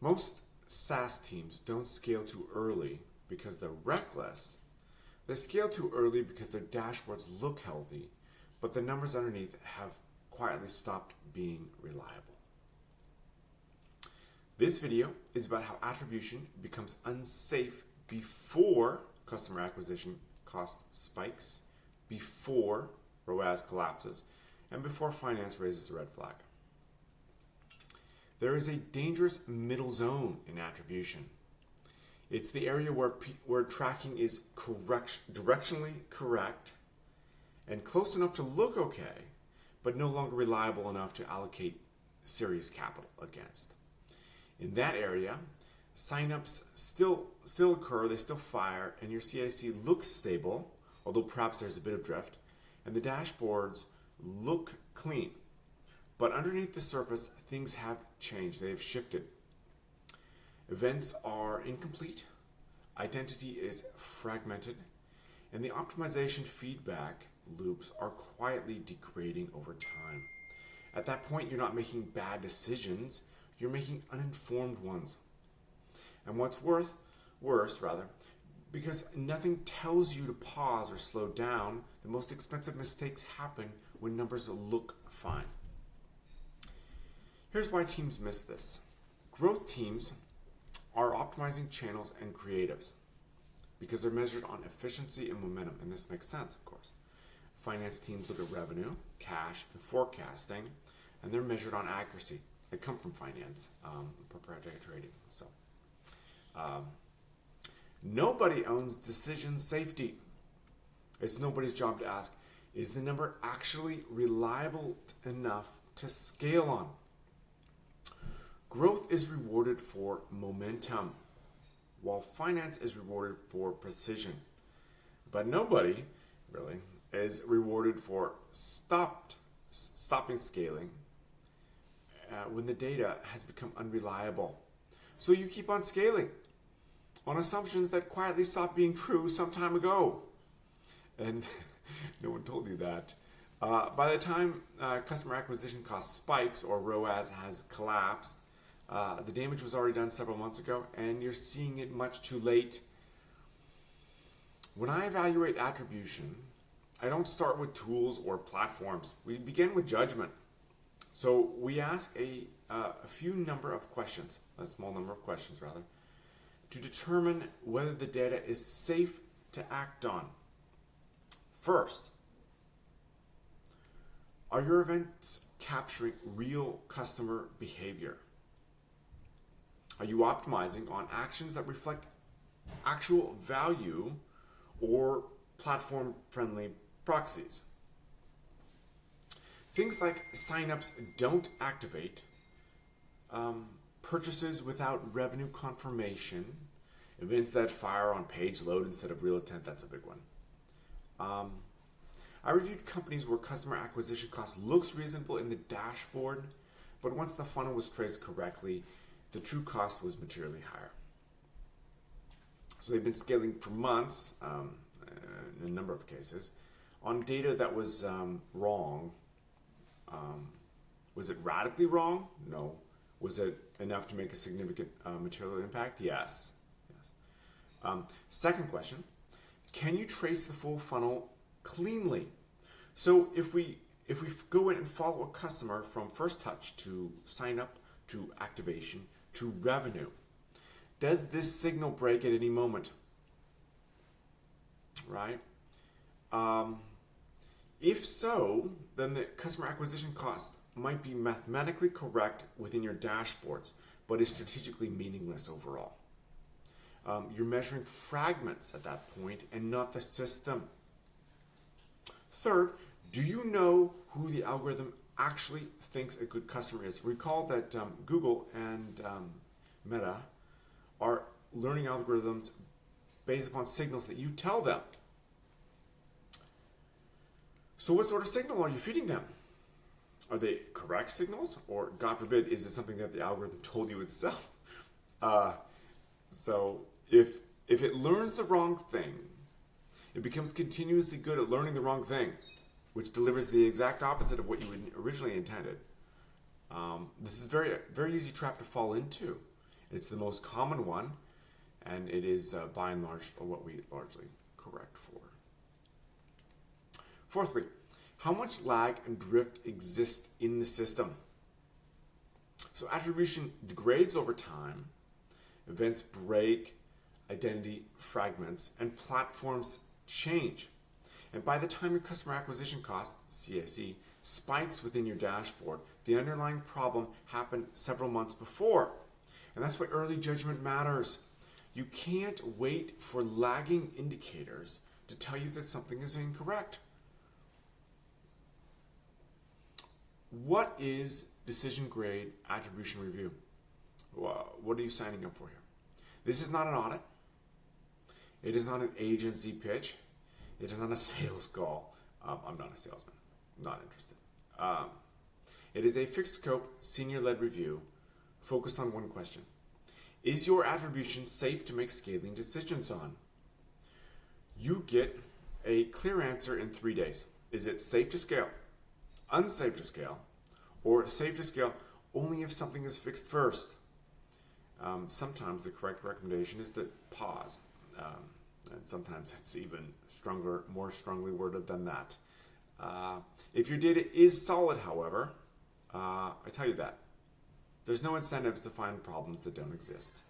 Most SaaS teams don't scale too early because they're reckless. They scale too early because their dashboards look healthy, but the numbers underneath have quietly stopped being reliable. This video is about how attribution becomes unsafe before customer acquisition cost spikes, before ROAS collapses, and before finance raises a red flag. There is a dangerous middle zone in attribution. It's the area where tracking is directionally correct and close enough to look okay, but no longer reliable enough to allocate serious capital against. In that area, signups still occur, they still fire, and your CAC looks stable, although perhaps there's a bit of drift, and the dashboards look clean. But underneath the surface, things have changed. They have shifted. Events are incomplete, identity is fragmented, and the optimization feedback loops are quietly degrading over time. At that point, you're not making bad decisions, you're making uninformed ones. And what's worse, because nothing tells you to pause or slow down, the most expensive mistakes happen when numbers look fine. Here's why teams miss this. Growth teams are optimizing channels and creatives because they're measured on efficiency and momentum, and this makes sense, of course. Finance teams look at revenue, cash, and forecasting, and they're measured on accuracy. They come from finance, proprietary trading. So, nobody owns decision safety. It's nobody's job to ask, is the number actually reliable enough to scale on? Growth is rewarded for momentum, while finance is rewarded for precision. But nobody, really, is rewarded for stopping scaling when the data has become unreliable. So you keep on scaling on assumptions that quietly stopped being true some time ago. And no one told you that. By the time customer acquisition cost spikes or ROAS has collapsed, the damage was already done several months ago, and you're seeing it much too late. When I evaluate attribution, I don't start with tools or platforms. We begin with judgment. So we ask a small number of questions rather, to determine whether the data is safe to act on. First, are your events capturing real customer behavior? Are you optimizing on actions that reflect actual value or platform-friendly proxies? Things like signups don't activate, purchases without revenue confirmation, events that fire on page load instead of real intent, that's a big one. I reviewed companies where customer acquisition cost looks reasonable in the dashboard, but once the funnel was traced correctly, the true cost was materially higher. So they've been scaling for months, in a number of cases, on data that was wrong. Was it radically wrong? No. Was it enough to make a significant material impact? Yes. Second question, can you trace the full funnel cleanly? So if we go in and follow a customer from first touch to sign up to activation to revenue, does this signal break at any moment? Right? If so, then the customer acquisition cost might be mathematically correct within your dashboards, but is strategically meaningless overall. You're measuring fragments at that point and not the system. Third, do you know who the algorithm actually thinks a good customer is? Recall that Google and Meta are learning algorithms based upon signals that you tell them. So what sort of signal are you feeding them? Are they correct signals? Or, God forbid, is it something that the algorithm told you itself? So if it learns the wrong thing, it becomes continuously good at learning the wrong thing, which delivers the exact opposite of what you originally intended. This is a very easy trap to fall into. It's the most common one, and it is by and large what we largely correct for. Fourthly, how much lag and drift exists in the system? So attribution degrades over time, events break, identity fragments, and platforms change. And by the time your customer acquisition cost, CAC, spikes within your dashboard, the underlying problem happened several months before. And that's why early judgment matters. You can't wait for lagging indicators to tell you that something is incorrect. What is decision grade attribution review? What are you signing up for here? This is not an audit. It is not an agency pitch. It is not a sales call. I'm not a salesman. Not interested. It is a fixed scope, senior-led review focused on one question. Is your attribution safe to make scaling decisions on? You get a clear answer in 3 days. Is it safe to scale, unsafe to scale, or safe to scale only if something is fixed first? Sometimes the correct recommendation is to pause. And sometimes it's even stronger, more strongly worded than that. If your data is solid, however, I tell you that. There's no incentives to find problems that don't exist.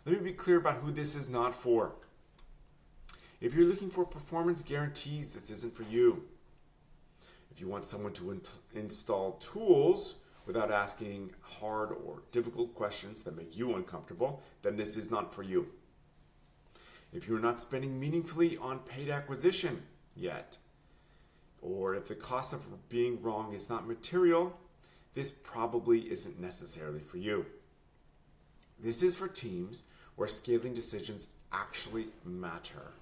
Let me be clear about who this is not for. If you're looking for performance guarantees, this isn't for you. If you want someone to install tools without asking hard or difficult questions that make you uncomfortable, then this is not for you. If you're not spending meaningfully on paid acquisition yet, or if the cost of being wrong is not material, this probably isn't necessarily for you. This is for teams where scaling decisions actually matter,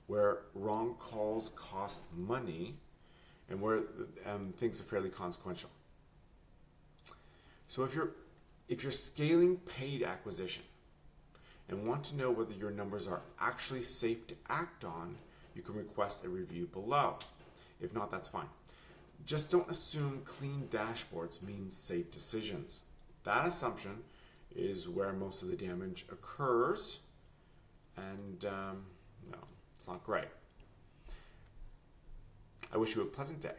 where wrong calls cost money, and where things are fairly consequential. So if you're scaling paid acquisition and want to know whether your numbers are actually safe to act on, you can request a review below. If not, that's fine. Just don't assume clean dashboards means safe decisions. That assumption is where most of the damage occurs, and no, it's not great. I wish you a pleasant day.